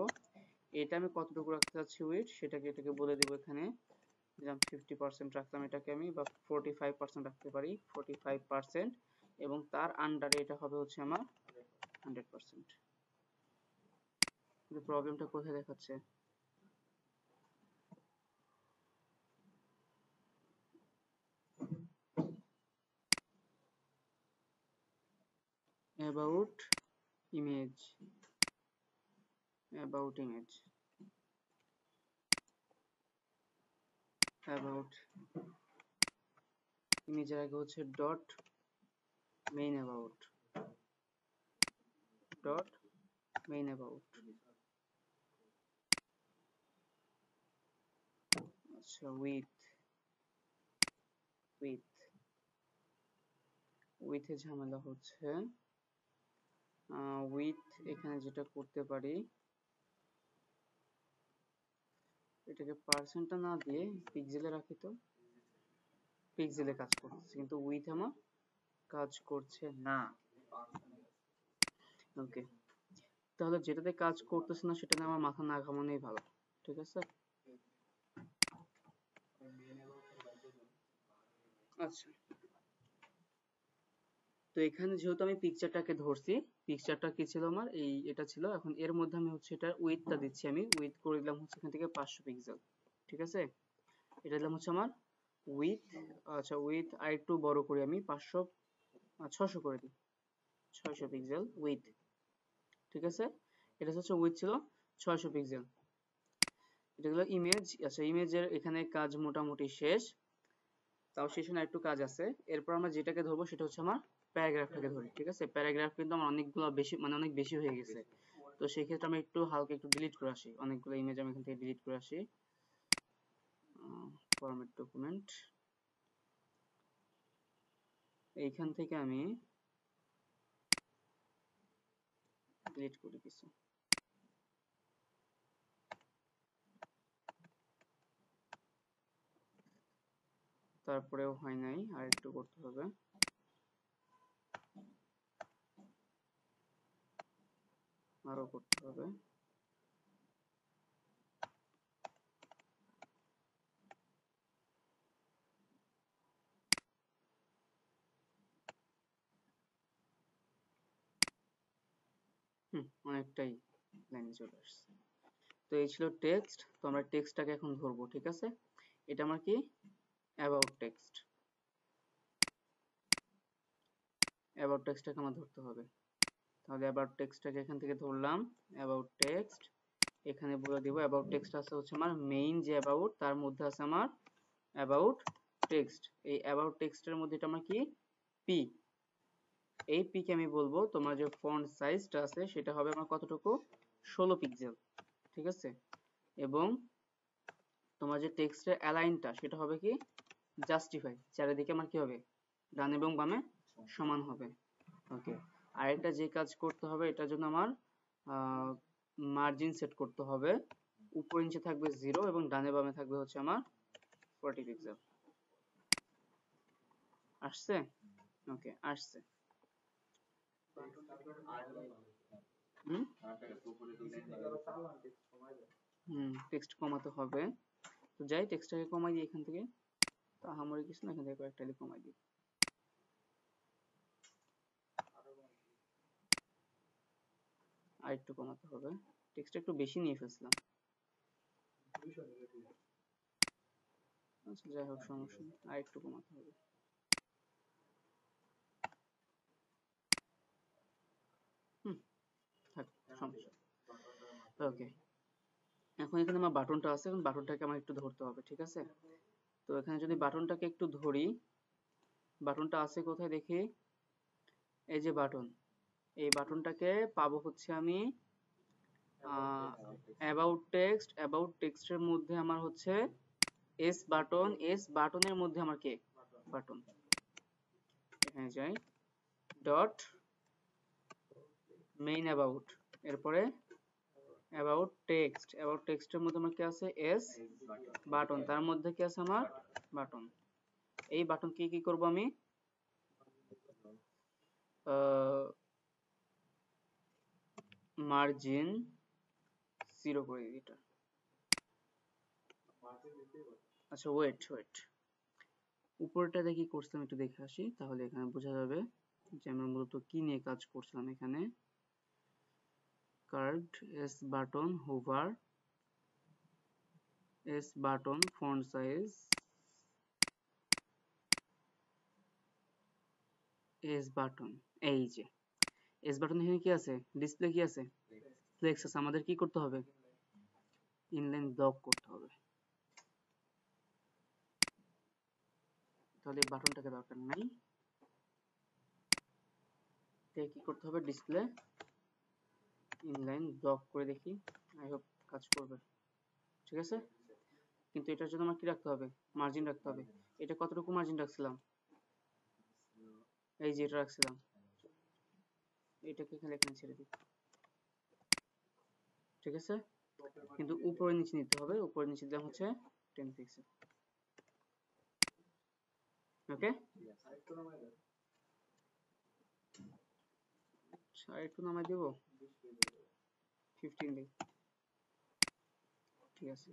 Speaker 1: এটা আমি কতটুকু রাখতে চাচ্ছি উইথ, সেটাকে এটাকে বলে দেব এখানে, যেমন 50% রাখলাম এটাকে আমি, বা 45% রাখতে পারি, 45%, এবং তার আন্ডারে এটা হবে হচ্ছে আমার 100%। কিন্তু প্রবলেমটা কোথায় দেখাচ্ছে? About image, about image, about ইমেজের আগে হচ্ছে dot main about, dot main about. আচ্ছা উইথ, উইথ উইথে ঝামেলা হচ্ছে, উইথ এখানে যেটা করতে পারি, এটাকে পার্সেন্টটা না দিয়ে পিক্সেলে রাখি, তো পিক্সেলে কাজ করতেছে কিন্তু উইথ আমার কাজ করছে না। ওকে, তাহলে যেটাতে কাজ করতেছে না সেটা নিয়ে আমার মাথা না ঘামানোই ভালো, ঠিক আছে। আচ্ছা, তো এখানে যেহেতু আমি পিকচারটাকে ধরছি, পিকচারটা কি ছিল আমার, এই এটা ছিল, এখন এর মধ্যে আমি হচ্ছে এটা উইথটা দিচ্ছি, আমি উইথ করে দিলাম হচ্ছে এখান থেকে 500 পিক্সেল, ঠিক আছে। এটা দিলাম হচ্ছে আমার উইথ। আচ্ছা উইথ আর একটু বড় করি আমি, 500 600 করে দিই, 600 পিক্সেল উইথ, ঠিক আছে। এটা হচ্ছে উইথ ছিল 600 পিক্সেল। এটা হলো ইমেজ। আচ্ছা ইমেজের এখানে কাজ মোটামুটি শেষ, তাও শেষে না একটু কাজ আছে। এরপর আমরা যেটাকে ধরবো সেটা হচ্ছে আমার প্যারাগ্রাফটাকে ধরি, ঠিক আছে। প্যারাগ্রাফ কিন্তু আমার অনেকগুলো বেশি, মানে অনেক বেশি হয়ে গেছে, তো সেই ক্ষেত্রে আমি একটু হালকা একটু ডিলিট করে আসি, অনেকগুলো ইমেজ আমি এখান থেকে ডিলিট করে আসি। ফরম্যাট ডকুমেন্ট, এইখান থেকে আমি ডিলিট করি কিছু, তারপরেও হয় নাই, আর একটু করতে হবে, আরো করতে হবে। অনেকটাই লাইনে চলে আসছে। তো এই ছিল টেক্সট, তো আমরা টেক্সটটাকে এখন ধরবো, ঠিক আছে। এটা আমার কি, অ্যাবাউট টেক্সট, অ্যাবাউট টেক্সটটাকে আমার ধরতে হবে। তাহলে অ্যাবাউট টেক্সটটাকে এখান থেকে ধরলাম, অ্যাবাউট টেক্সট, এখানে বলে দিব অ্যাবাউট টেক্সট আছে হচ্ছে আমার মেইন যে অ্যাবাউট, তার মধ্যে আছে আমার অ্যাবাউট টেক্সট। এই অ্যাবাউট টেক্সটের মধ্যে এটা আমার কি, পি। এই পি কে আমি বলবো তোমার যে ফন্ট সাইজটা আছে সেটা হবে আমার কতটুকু, 16 পিক্সেল, ঠিক আছে। এবং তোমার যে টেক্সটের অ্যালাইনটা সেটা হবে কি, জাস্টিফাই, চারিদিকে আমার কি হবে, ডান এবং বামে সমান হবে। ওকে, আরেকটা যে কাজ করতে হবে, এটার জন্য আমার মার্জিন সেট করতে হবে, উপর নিচে থাকবে 0 এবং ডানে বামে থাকবে হচ্ছে আমার 40 পিক্সেল। আসছে? ওকে আসছে। টেক্সট কমাতে হবে, তো যাই টেক্সটটাকে কমাই দিই এখান থেকে, তো আহামরি কিছু না, এখান থেকে কয়েকটা কমাই দিই। আর একটু কমাতে হবে, টেক্সটটা একটু বেশি নিয়ে ফেলছিলাম। আচ্ছা যাই হোক সমস্যা নেই, আর একটু কমাতে হবে। থাক, সমস্যা। ওকে, এখন এখানে আমার বাটনটা আছে, এখন বাটনটাকে আমার একটু ধরতে হবে, ঠিক আছে? তো এখানে যদি বাটনটাকে একটু ধরি, বাটনটা আছে কোথায় দেখি, এই যে বাটন, এই বাটনটাকে পাবো হচ্ছে আমি অ্যাবাউট টেক্সটের মধ্যে আমার হচ্ছে এস বাটন, এস বাটনের মধ্যে আমার কে বাটন, এখানে যাই, ডট মেইন অ্যাবাউট, এরপরে অ্যাবাউট টেক্সটের মধ্যে আমার কি আছে, এস বাটন, তার মধ্যে কি আছে আমার বাটন। এই বাটন কি করব আমি, মার্জিন 0 করে দিই এটা। আচ্ছা ওয়েট, উপরটা দেখি করছিলাম, একটু দেখে আসি, তাহলে এখানে বোঝা যাবে যে আমরা মূলত কি নিয়ে কাজ করছিলাম এখানে। Curved S button, hover S button, font size S button, এই যে এস বাটন এখানে কি আছে, ডিসপ্লে কি আছে, ফ্লেক্স আছে, আমাদের কি করতে হবে, ইনলাইন ব্লক করতে হবে। তাহলে বাটনটাকে দরকার নাই, কি করতে হবে, ডিসপ্লে ইনলাইন ব্লক করে দেখি, আই হোপ কাজ করবে, ঠিক আছে? কিন্তু এটার জন্য আমার কি রাখতে হবে, মার্জিন রাখতে হবে। এটা কতটুকু মার্জিন রাখছিলাম, এই যে এটা রাখছিলাম, এটাকে এখানে ছেড়ে দিই, ঠিক আছে? কিন্তু উপরে নিচে নিতে হবে, উপরে নিচে দিলাম হচ্ছে 10 পিক্সেল, ওকে? একটু নামাই দেব, 15 দিই, ঠিক আছে?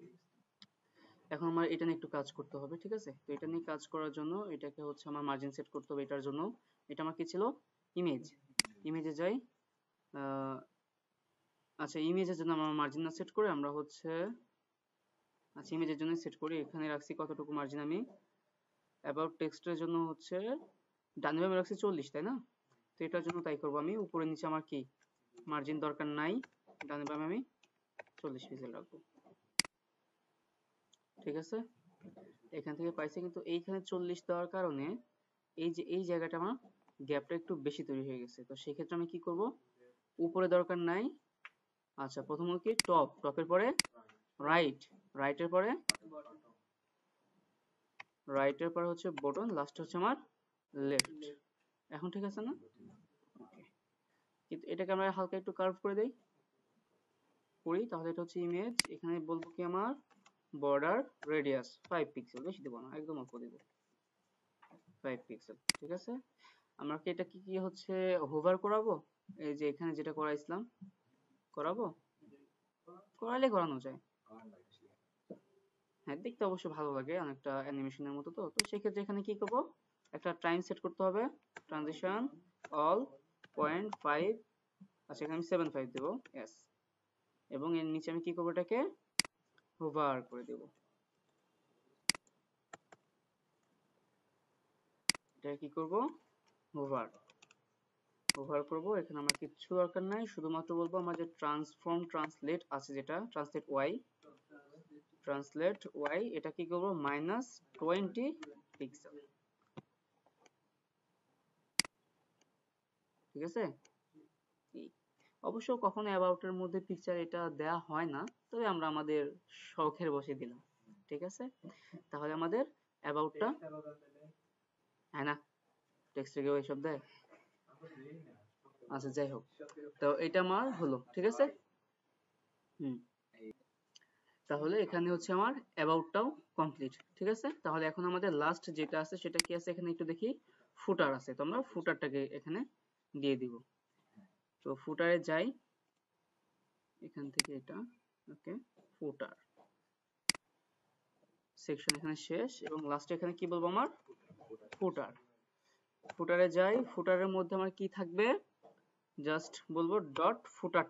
Speaker 1: এখন আমার এটা নিয়ে একটু কাজ করতে হবে, ঠিক আছে? তো এটা নিয়ে কাজ করার জন্য এটাকে হচ্ছে আমার মার্জিন সেট করতে হবে, এটার জন্য এটা আমার কি ছিল, ইমেজে যাই, আচ্ছা ইমেজের জন্য আমরা মার্জিন না সেট করে আমরা হচ্ছে, আচ্ছা ইমেজের জন্য সেট করি, এখানে রাখছি কতটুকু মার্জিন আমি, অ্যাবাউট টেক্সটের জন্য হচ্ছে ডান বামে রাখছি 40, তাই না? তো এটার জন্য তাই করব আমি, উপরে নিচে আমার কি মার্জিন দরকার নাই, ডান বামে আমি 40 পিক্সেল রাখবো, ঠিক আছে? এখান থেকে পাইছি, কিন্তু এইখানে 40 দেওয়ার কারণে এই যে এই জায়গাটা আমার গ্যাপটা একটু বেশি তৈরি হয়ে গেছে, তো সেই ক্ষেত্রে আমি কি করব, উপরে দরকার নাই, আচ্ছা প্রথমত কি টপের পরে রাইটের পরে হচ্ছে বটন, লাস্ট হচ্ছে আমার লেফট, এখন ঠিক আছে না? কিন্তু এটাকে আমরা হালকা একটু কার্ভ করে দেই, তাহলে এটা হচ্ছে ইমেজ, এখানে বলবো কি আমার বর্ডার রেডিয়াস 5 পিক্সেল, বেশি দেবো না, একদম অল্প দেবো, 5 পিক্সেল, ঠিক আছে? আমরা কি এটা কি হচ্ছে হোভার করাবো, এই যে এখানে যেটা করাইছিলাম, করাবো, করানো যায়, হ্যাঁ দেখতে অবশ্য ভালো লাগে, অনেকটা অ্যানিমেশনের মতো, তো সেক্ষেত্রে এখানে কি করব, একটা টাইম সেট করতে হবে, ট্রানজিশন অল 0.5, আচ্ছা এখানে আমি 75 দেবো, ইয়েস, এবং এর নিচে আমি কি করবো, এটাকে হোভার করে দেব, এটা কি করব, হোভার করব, এখানে আমার কিচ্ছু দরকার নাই, শুধুমাত্র বলবো আমার যে ট্রান্সলেট আছে, যেটা ট্রান্সলেট ওয়াই, এটা কি করব, -20 পিক্সেল, ঠিক আছে? অবশ্য কখনো অ্যাবাউট এর মধ্যে পিকচার এটা দেয়া হয় না, তবে আমরা আমাদের শখের বসে দিলাম, ঠিক আছে? তাহলে আমাদের অ্যাবাউটটা, হ্যাঁ না টেক্সটে কেউ এসব দেয়, আচ্ছা যাই হোক, তো এটা আমার হলো, ঠিক আছে? হুম, তাহলে এখানে হচ্ছে আমার অ্যাবাউটটাও কমপ্লিট, ঠিক আছে? তাহলে এখন আমাদের লাস্ট যেটা আছে সেটা কি আছে, এখানে একটু দেখি, ফুটার আছে, তো আমরা ফুটারটাকে এখানে দিয়ে দিব, তো ফুটারে যাই, এখান থেকে এটা, ওকে, ফুটার সেকশন এখানে শেষ, এবং লাস্টে এখানে কি বলবো, আমার ফুটারে যাই, ফুটারের মধ্যে আমার কি থাকবে, জাস্ট বলবো ডট ফুটার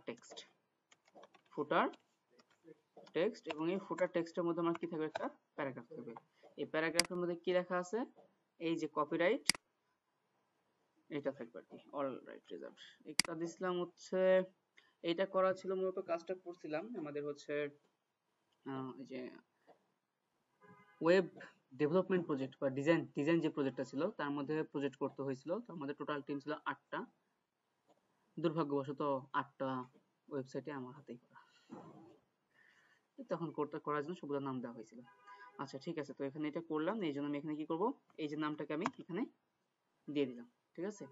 Speaker 1: টেক্সট, এবং এই ফুটার টেক্সটের মধ্যে আমার কি থাকবে, একটা প্যারাগ্রাফ থাকবে, এই প্যারাগ্রাফের মধ্যে কি লেখা আছে, এই যে কপিরাইট, এটা থাকবে আর কি, অল রাইট রিজার্ভড, এটা দিছিলাম হচ্ছে এইটা করা ছিল মূলত, কাজটা করছিলাম আমাদের হচ্ছে এই যে ওয়েব ডেভেলপমেন্ট প্রজেক্ট বা ডিজাইন যে প্রজেক্টটা ছিল তার মধ্যে প্রজেক্ট করতে হয়েছিল। তো আমাদের টোটাল টিম ছিল 8টা। দুর্ভাগ্যবশত 8টা ওয়েবসাইটে আমার হাতেই করা। তখন করার জন্য সবগুলো নাম দেওয়া হয়েছিল। আচ্ছা ঠিক আছে, তো এখানে এটা করলাম, এই জন্য আমি এখানে কি করব, এই যে নামটাকে আমি এখানে দিয়ে দিলাম। ঠিক আছে,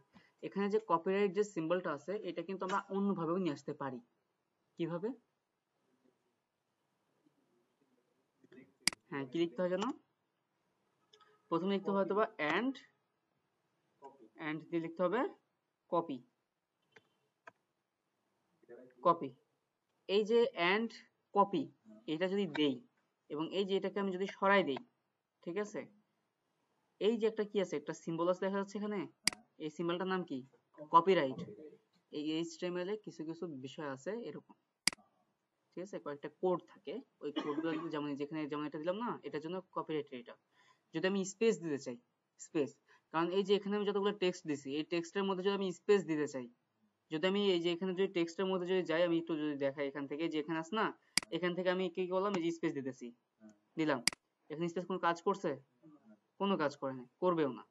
Speaker 1: এখানে যে কপিরাইট যে সিম্বলটা আছে এটা কিন্তু আমরা অন্যভাবেও নিয়ে আসতে পারি। কিভাবে? হ্যাঁ, কি লিখতে হয় জানো? প্রথমে লিখতে হবে হয়তো বা অ্যান্ড দিয়ে লিখতে হবে কপি। এই যে অ্যান্ড কপি, এটা যদি দেই এবং এই যে এটাকে আমি যদি সরাই দেই, ঠিক আছে, এই যে একটা কি আছে, একটা সিম্বল আছে দেখা যাচ্ছে এখানে, এই সিম্বলটার নাম কি? কপিরাইট। এই HTML এ কিছু কিছু বিষয় আছে এরকম, ঠিক আছে, কয়েকটা কোড থাকে, ওই কোডগুলো যদি যেমন যেখানে যেমন এটা দিলাম না, এটার জন্য কপিরাইট। এটা যদি আমি স্পেস দিতে চাই, স্পেস, কারণ এই যে এখানে আমি যতগুলো টেক্সট দিছি, এই টেক্সটের মধ্যে যদি আমি স্পেস দিতে চাই, যদি আমি এই যে এখানে যদি টেক্সটের মধ্যে যদি যাই, আমি একটু যদি দেখাই এখান থেকে, যে এখানে আছে না, এখান থেকে আমি কি করলাম, এই যে স্পেস দিতেছি, দিলাম, এখানে স্পেস কোনো কাজ করছে? কোনো কাজ করে না, করবেও না।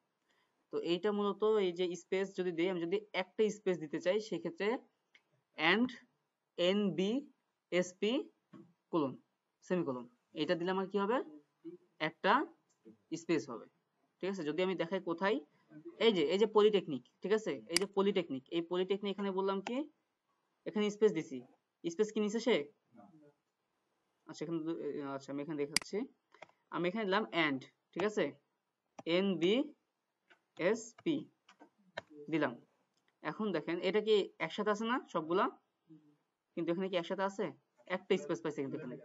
Speaker 1: তো এইটা মূলত এই যে স্পেস যদি দেই, আমি যদি একটা স্পেস দিতে চাই সেক্ষেত্রে এন্ড NBSP কোলন সেমিকোলন, এটা দিলে আমার কি হবে, একটা স্পেস হবে। ঠিক আছে, যদি আমি দেখাই কোথায়, এই যে পলিটেকনিক, ঠিক আছে, এই যে পলিটেকনিক, এই পলিটেকনিক এখানে বললাম কি, এখানে স্পেস দিছি, স্পেস কি নিছে সে? আচ্ছা এখানে আচ্ছা আমি এখানে দেখাচ্ছি, আমি এখানে দিলাম এন্ড, ঠিক আছে, NBSP দিলাম। এখন দেখেন এটা কি একসাথে আছে না সবগুলা, কিন্তু এখানে কি একসাথে আছে? একটা স্পেস পাইছে, কিন্তু এখানে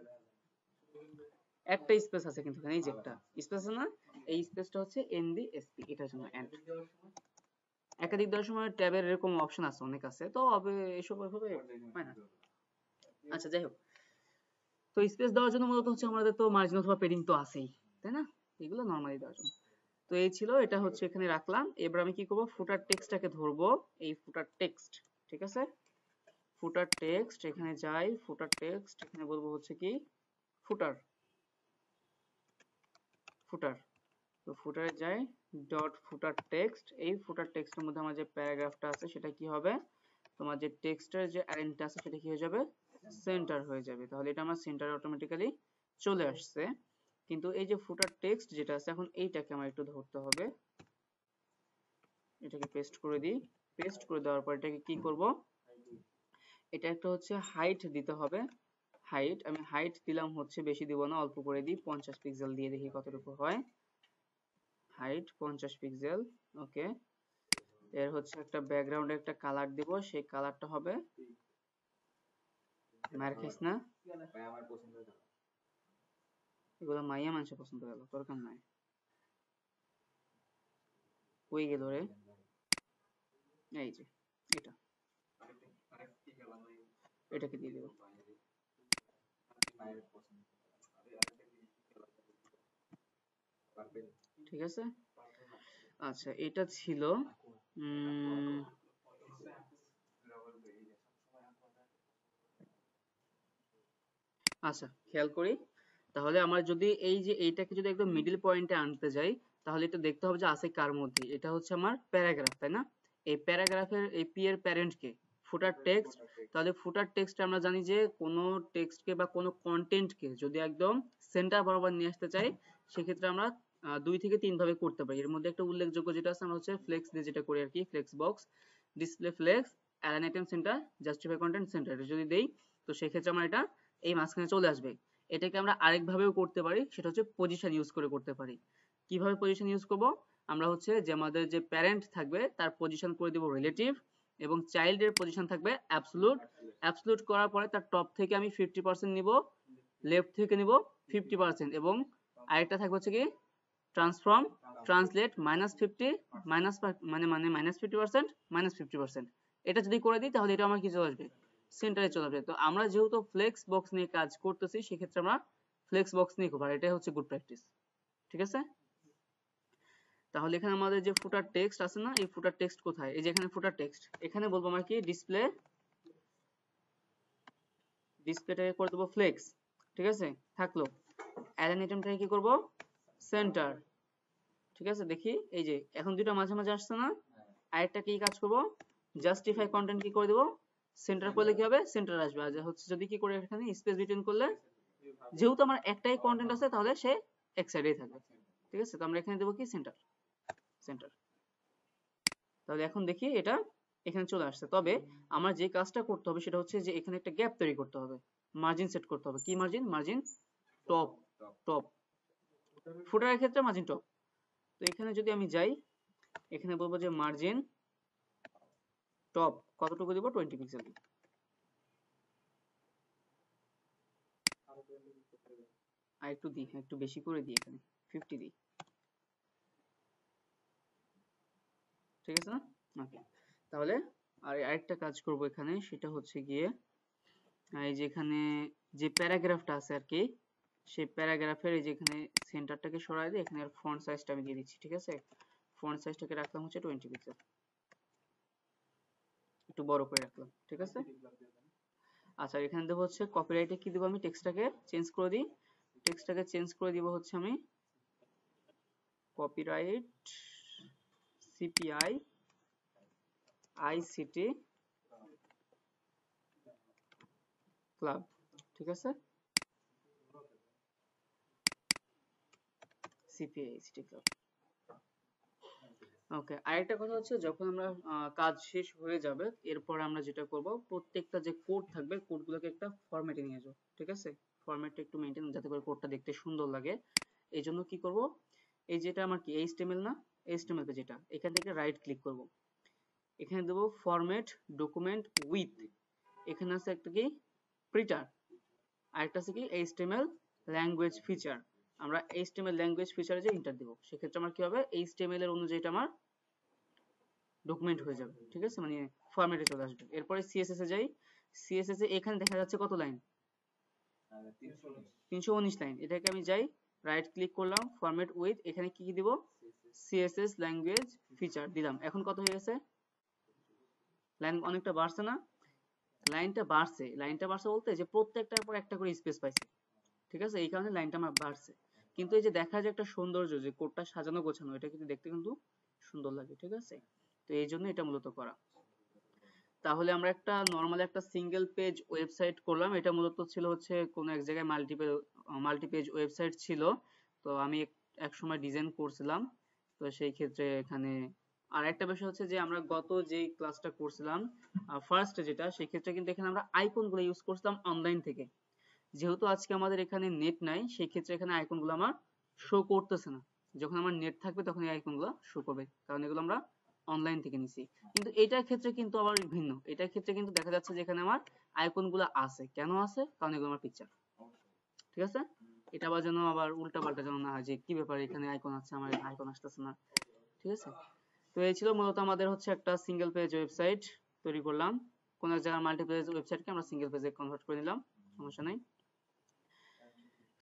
Speaker 1: একটা স্পেস আছে, কিন্তু এখানে এই যে একটা স্পেস আছে না, এই স্পেসটা হচ্ছে NBSP, এটার জন্য এন্ড। একাধিক দেওয়ার সময় ট্যাবের এরকম অপশন আছে, অনেক আছে, তো এসব ভাবে হয় না। আচ্ছা যাই হোক, তো স্পেস দেওয়ার জন্য মূলত হচ্ছে আমাদের তো মার্জিন অথবা পেডিং তো আছেই, তাই না, এগুলো নরমালি দেওয়ার জন্য। তো এই ছিল, এটা হচ্ছে এখানে রাখলাম। এবার আমি কি করব, ফুটার টেক্সটটাকে ধরবো, এই ফুটার টেক্সট, ঠিক আছে, ফুটার টেক্সট এখানে যাই, ফুটার টেক্সট এখানে বলবো হচ্ছে কি ফুটার, ফুটার, তো ফুটারে যাই, ডট ফুটার টেক্সট, এই ফুটার টেক্সটের মধ্যে আমার যে প্যারাগ্রাফটা আছে সেটা কি হবে, তোমার যে টেক্সটের যে অ্যারেঞ্জটা আছে সেটা কি হয়ে যাবে, সেন্টার হয়ে যাবে। তাহলে এটা আমার সেন্টারে অটোমেটিক্যালি চলে আসছে। কিন্তু এই যে ফুটার টেক্সট যেটা আছে, এখন এইটাকে আমার একটু ধরতে হবে, এটাকে পেস্ট করে দিই। পেস্ট করে দেওয়ার পর এটাকে কি করব, এটা একটা হচ্ছে হাইট দিতে হবে। হাইট, আমি হাইট দিলাম হচ্ছে, বেশি দিব না, অল্প করে দিই, 50 পিক্সেল দিয়ে দেখি কতটুকু হয়। হাইট 50 পিক্সেল, ওকে। এর হচ্ছে একটা ব্যাকগ্রাউন্ডে একটা কালার দিব, সেই কালারটা হবে, মার খাইস না, এগুলো মাইয়া মানুষের পছন্দ গেল, তোর কাম নাই, কই গেল রে, এই যে এটা, এটাকে দিয়ে দেব, ঠিক আছে। আচ্ছা এটা ছিল আচ্ছা খেয়াল করি, তাহলে আমার যদি এই যে এইটাকে যদি একদম মিডল পয়েন্টে আনতে যাই, তাহলে এটা দেখতে হবে যে আছে কার মধ্যে, এটা হচ্ছে আমার প্যারাগ্রাফ, তাই না, এই প্যারাগ্রাফের এই পি এর প্যারেন্ট কে, ফুটার টেক্সট। তাহলে ফুটার টেক্সট আমরা জানি যে কোনো টেক্সটকে বা কোনো কন্টেন্টকে যদি একদম সেন্টার বরাবর নিয়ে আসতে চাই, সেক্ষেত্রে আমরা 2 থেকে 3 ভাবে করতে পারি। এর মধ্যে একটা উল্লেখযোগ্য যেটা আছে, আমরা হচ্ছে ফ্লেক্স দিয়ে যেটা করি আর কি, flex box, display flex, align item centre, justify content centre, যদি দেই, তো সেক্ষেত্রে আমার এটা এই মাঝখানে চলে আসবে। এটাকে আমরা আরেক ভাবেও করতে পারি, সেটা হচ্ছে পজিশন ইউজ করে করতে পারি। কিভাবে পজিশন ইউজ করব, আমরা হচ্ছে যে আমাদের যে প্যারেন্ট থাকবে তার পজিশন করে দিব রিলেটিভ, এবং চাইল্ডের পজিশন থাকবে অ্যাবসলুট। অ্যাবসলুট করার পরে তার টপ থেকে আমি 50% নিব, লেফট থেকে নিব 50%, এবং আরেকটা থাকবে হচ্ছে কি ট্রান্সফর্ম, ট্রান্সলেট -50 মাইনাস মানে -50% -50%। এটা যদি করে দিই তাহলে এটা আমার কি চলে আসবে, সেন্টারে চলে আসবে। তো আমরা যেহেতু ফ্লেক্স বক্স নিয়ে কাজ করতেছি, সেক্ষেত্রে আমরা ফ্লেক্স বক্স নিয়ে করব, এটাই হচ্ছে গুড প্র্যাকটিস, ঠিক আছে। তাহলে এখানে আমাদের যে ফুটার টেক্সট আছে না, এই ফুটার টেক্সট কোথায়, এই যে এখানে ফুটার টেক্সট, এখানে বলবো আমরা কি ডিসপ্লে ডিসপ্লেটাকে করে দেবো ফ্লেক্স, ঠিক আছে, থাকলো। অ্যালাইন আইটেমটাকে কি করব, সেন্টার, ঠিক আছে। দেখি এই যে এখন দুটো মাঝে মাঝে আসছে না, আরেকটা কি কাজ করব, জাস্টিফাই কন্টেন্ট কি করে দেব, সেন্টার করলে কি হবে, সেন্টার আসবে। আর হচ্ছে যদি কি করে এখানে স্পেস বিটুইন করলে, যেহেতু আমার একটাই কন্টেন্ট আছে তাহলে সে এক সাইডেই থাকবে, ঠিক আছে। তো আমরা এখানে দেবো কি সেন্টার, সেন্টার। তাহলে এখন দেখি এটা এখানে চলে আসছে। তবে আমার যে কাজটা করতে হবে সেটা হচ্ছে যে এখানে একটা গ্যাপ তৈরি করতে হবে, মার্জিন সেট করতে হবে। কি মার্জিন, মার্জিন টপ, টপ ফুটারের ক্ষেত্রে মার্জিন টপ। তো এখানে যদি আমি যাই, এখানে বলবো যে মার্জিন টপ কতটুকু দিব, 20 পিক্সেল দিব। আর একটু দিই, একটু বেশি করে দিই, এখানে 50 দিই, ঠিক আছে না, ওকে। তাহলে আর আরেকটা কাজ করব এখানে, সেটা হচ্ছে গিয়ে এই যে এখানে যে প্যারাগ্রাফটা আছে আর কি, সেই প্যারাগ্রাফের এই যে এখানে সেন্টারটাকে সরাই দিয়ে এখানে ফন্ট সাইজটা আমি দিয়ে দিচ্ছি, ঠিক আছে। ফন্ট সাইজটাকে রাখলাম হচ্ছে 20 পিক্সেল, একটু বড় করে রাখলাম, ঠিক আছে। আচ্ছা এখানে দেবো হচ্ছে কপিরাইটে কি দেবো, আমি টেক্সটটাকে চেঞ্জ করে দিই, টেক্সটটাকে চেঞ্জ করে দিব হচ্ছে আমি কপিরাইট সিপিআই আইসিটি ক্লাব, ঠিক আছে, সিপিআই আইসিটি ক্লাব। ওকে, আরেকটা কথা হচ্ছে যখন আমরা কাজ শেষ হয়ে যাবে এরপর আমরা যেটা করব, প্রত্যেকটা যে কোড থাকবে কোডগুলোকে একটা ফরম্যাটে নিয়ে যাবো, ঠিক আছে। ফরম্যাটটা একটু মেইনটেইন যাতে করে কোডটা দেখতে সুন্দর লাগে। এই জন্য কি করব, এই যেটা আমার কি এইচটিএমএল না, এইচটিএমএল পেজ, এটা এখান থেকে রাইট ক্লিক করব, এখানে দেবো ফরম্যাট ডকুমেন্ট উইথ, এখানে আছে একটা কি প্রিন্টার, আরেকটা আছে কি এইচটিএমএল ল্যাঙ্গুয়েজ ফিচার। আমরা এইচটিএমএল ল্যাঙ্গুয়েজ ফিচারে যে এন্টার দেব, সেক্ষেত্রে আমার কি হবে, এইচটিএমএল এর অনুযায়ী এটা আমার ডকুমেন্ট হয়ে যাবে, ঠিক আছে, মানে ফরম্যাটে চলে আসবে। এরপরে সিএসএস এ যাই, সিএসএস এ এখানে দেখা যাচ্ছে কত লাইন, 319 লাইন। এটাকে আমি যাই, রাইট ক্লিক করলাম, ফরম্যাট উইথ, এখানে কি কি দিব, সিএসএস ল্যাঙ্গুয়েজ ফিচার দিলাম। এখন কত হয়ে গেছে, লাইন অনেকটা বাড়ছে না, লাইনটা বাড়ছে, লাইনটা বাড়ছে বলতে যে প্রত্যেকটার পর একটা করে স্পেস পাইছে, ঠিক আছে, এই কারণে লাইনটা আমার বাড়ছে। কিন্তু এই যে দেখা যায় একটা সৌন্দর্য, যে কোডটা সাজানো গোছানো, এটা কিন্তু দেখতে কিন্তু সুন্দর লাগে, ঠিক আছে। তো এই জন্য এটা মূলত করা। তাহলে আমরা একটা নরমাল একটা সিঙ্গেল পেজ ওয়েবসাইট করলাম, এটা মূলত ছিল হচ্ছে কোন এক জায়গায় মাল্টি পেজ ওয়েবসাইট ছিল। তো আমি এক সময় ডিজাইন করছিলাম, তো সেই ক্ষেত্রে এখানে আর একটা বিষয় হচ্ছে যে আমরা গত যে ক্লাসটা করছিলাম ফার্স্ট যেটা, সেই ক্ষেত্রে কিন্তু এখানে আমরা আইকন গুলো ইউজ করছিলাম অনলাইন থেকে। যেহেতু আজকে আমাদের এখানে নেট নাই, সেই ক্ষেত্রে এখানে আইকন গুলো আমার শো করতেছে না। যখন আমার নেট থাকবে তখন এই আইকন গুলো শো করবে, কারণ এগুলো আমরা অনলাইন থেকে নিছি। কিন্তু এটার ক্ষেত্রে কিন্তু আবার ভিন্ন, এটার ক্ষেত্রে কিন্তু দেখা যাচ্ছে যে এখানে আমার আইকন গুলো আছে, কেন আছে, কারণ এগুলো আমার পিকচার, ঠিক আছে। এটা আবার যেন আবার উল্টা পাল্টা যেন না হয় যে কি ব্যাপার এখানে আইকন আছে আমার আইকন আসতেছে না, ঠিক আছে। তো এই ছিল মূলত আমাদের হচ্ছে একটা সিঙ্গেল পেজ ওয়েবসাইট তৈরি করলাম, কোন এক জায়গায় মাল্টি পেজ ওয়েবসাইটকে আমরা সিঙ্গেল পেজে কনভার্ট করে নিলাম, সমস্যা নাই।